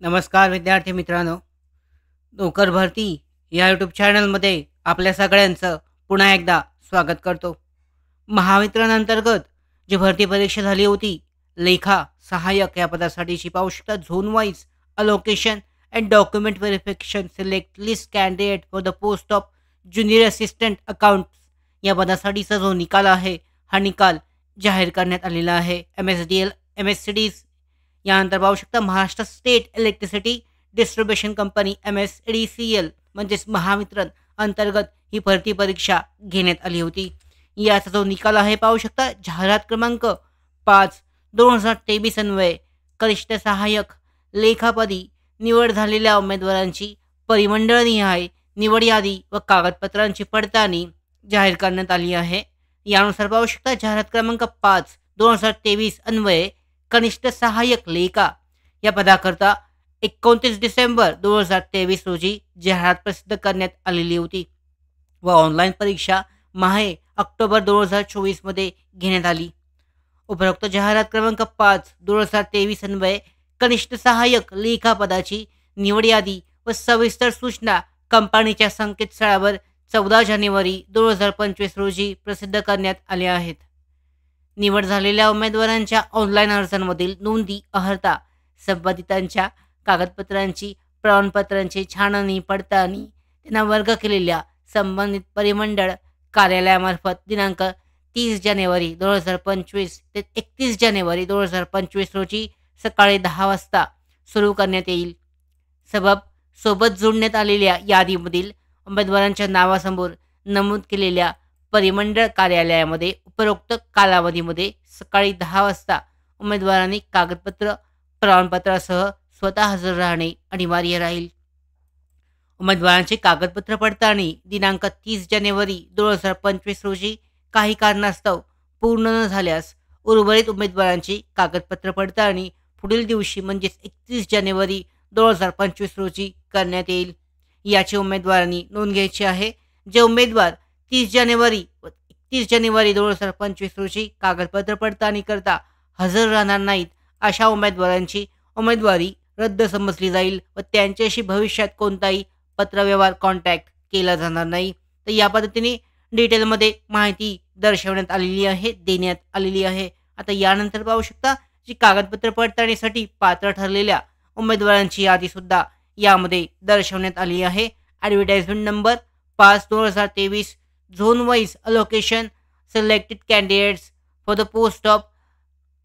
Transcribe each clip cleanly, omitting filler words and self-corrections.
नमस्कार विद्यार्थी मित्रांनो. नोकर भरती या यूट्यूब चॅनलमध्ये आपल्या सगळ्यांचं पुन्हा एकदा स्वागत करतो. महावितरणअंतर्गत जी भरती परीक्षा झाली होती, लेखा सहाय्यक या पदासाठीची पाहू शकता. Zone wise allocation and document verification select list candidate for the post of junior assistant accounts या पदासाठीचा जो निकाल आहे, हा निकाल जाहीर करण्यात आलेला आहे. MSCDs यानंतर पाहू शकता. Maharashtra state electricity distribution company MSEDCL म्हणजेच महावितरण अंतर्गत ही भरती परीक्षा घेण्यात आली होती. याचा जो निकाल आहे पाहू शकता. जाहिरात क्रमांक 5/2023 अन्वये कनिष्ठ सहाय्यक लेखापदी निवड झालेल्या उमेदवारांची परिमंडळनिहाय निवड यादी व कागदपत्रांची पडताळणी जाहीर करण्यात आली आहे. यानुसार पाहू शकता. जाहिरात क्रमांक 5/2023 अन्वये कनिष्ठ सहाय्यक लेखा या पदाकरता 29 डिसेंबर 2023 रोजी जाहिरात प्रसिद्ध करण्यात आलेली होती व ऑनलाईन परीक्षा माहे ऑक्टोबर 2024 मध्ये घेण्यात आली. उपरोक्त जाहिरात क्रमांक 5/2023 अन्वये कनिष्ठ सहाय्यक लेखा पदाची निवड यादी व सविस्तर सूचना कंपनीच्या संकेतस्थळावर 14 जानेवारी 2025 रोजी प्रसिद्ध करण्यात आल्या आहेत. निवड झालेल्या उमेदवारांच्या ऑनलाईन अर्जांमधील नोंदी अर्हता संबंधितांच्या कागदपत्रांची प्रमाणपत्रांची छाननी पडताळणी त्यांना वर्ग केलेल्या संबंधित परिमंडळ कार्यालयामार्फत दिनांक 30 जानेवारी 2025 ते 31 जानेवारी 2025 रोजी सकाळी 10 वाजता सुरू करण्यात येईल. सोबत जोडण्यात आलेल्या यादीमधील उमेदवारांच्या नावासमोर नमूद केलेल्या परिमंडळ कार्यालयामध्ये उपरोक्त कालावधीमध्ये सकाळी 10 वाजता उमेदवारांनी कागदपत्र प्रमाणपत्रासह स्वतः हजर राहणे अनिवार्य राहील. उमेदवारांची कागदपत्र पडताळणी दिनांक 30 जानेवारी 2025 रोजी काही कारणास्तव पूर्ण न झाल्यास उर्वरित उमेदवारांची कागदपत्र पडताळणी पुढील दिवशी म्हणजेच 31 जानेवारी 2025 रोजी करण्यात येईल. याची उमेदवारांनी नोंद घ्यायची आहे. जे उमेदवार 30 जानेवारी व 31 जानेवारी 2025 रोजी कागदपत्र पडताळणी करता हजर राहणार नाहीत, अशा उमेदवारांची उमेदवारी रद्द समजली जाईल व त्यांच्याशी भविष्यात कोणताही पत्रव्यवहार कॉन्टॅक्ट केला जाणार नाही. तर या पद्धतीने डिटेलमध्ये माहिती दर्शवण्यात आलेली आहे, देण्यात आलेली आहे. आता यानंतर पाहू शकता. जी कागदपत्र पडताळणीसाठी पात्र ठरलेल्या उमेदवारांची यादीसुद्धा यामध्ये दर्शवण्यात आली आहे. Advertisement number 5/2023 zone wise allocation selected candidates for the post of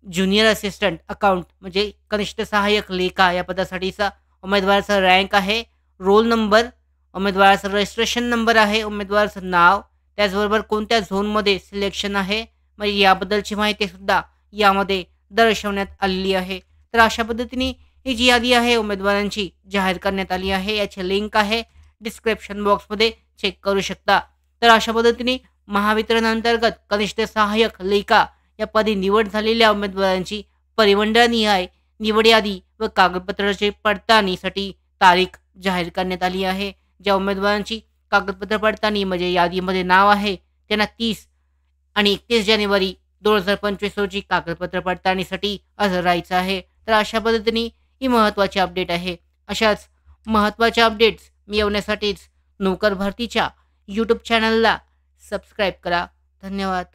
junior assistant account म्हणजे कनिष्ठ सहाय्यक लेखा या पदासाठीचा उमेदवाराचा रँक आहे, रोल नंबर, उमेदवाराचा रजिस्ट्रेशन नंबर आहे, उमेदवाराचं नाव, त्याचबरोबर कोणत्या झोनमध्ये सिलेक्शन आहे म्हणजे याबद्दलची माहिती सुद्धा यामध्ये दर्शवण्यात आलेली आहे. तर अशा पद्धतीने ही जी यादी आहे उमेदवारांची जाहीर करण्यात आली आहे. याची लिंक आहे डिस्क्रिप्शन बॉक्समध्ये, चेक करू शकता. तर अशा पद्धतीने महावितरण अंतर्गत कनिष्ठ सहाय्यक लेखा या पदी निवड झालेल्या उमेदवारांची परिमंडळनिहाय निवड यादी व कागदपत्राची पडताळणीसाठी तारीख जाहीर करण्यात आली आहे. ज्या उमेदवारांची कागदपत्र पडताळणी म्हणजे यादीमध्ये नाव आहे त्यांना 30 आणि 31 जानेवारी 2025 रोजी कागदपत्र पडताळणीसाठी हजर राहायचं आहे. तर अशा पद्धतीने ही महत्त्वाची अपडेट आहे. अशाच महत्त्वाच्या अपडेट्स मिळवण्यासाठीच नोकर भरतीच्या यूट्यूब चॅनलला सबस्क्राईब करा. धन्यवाद.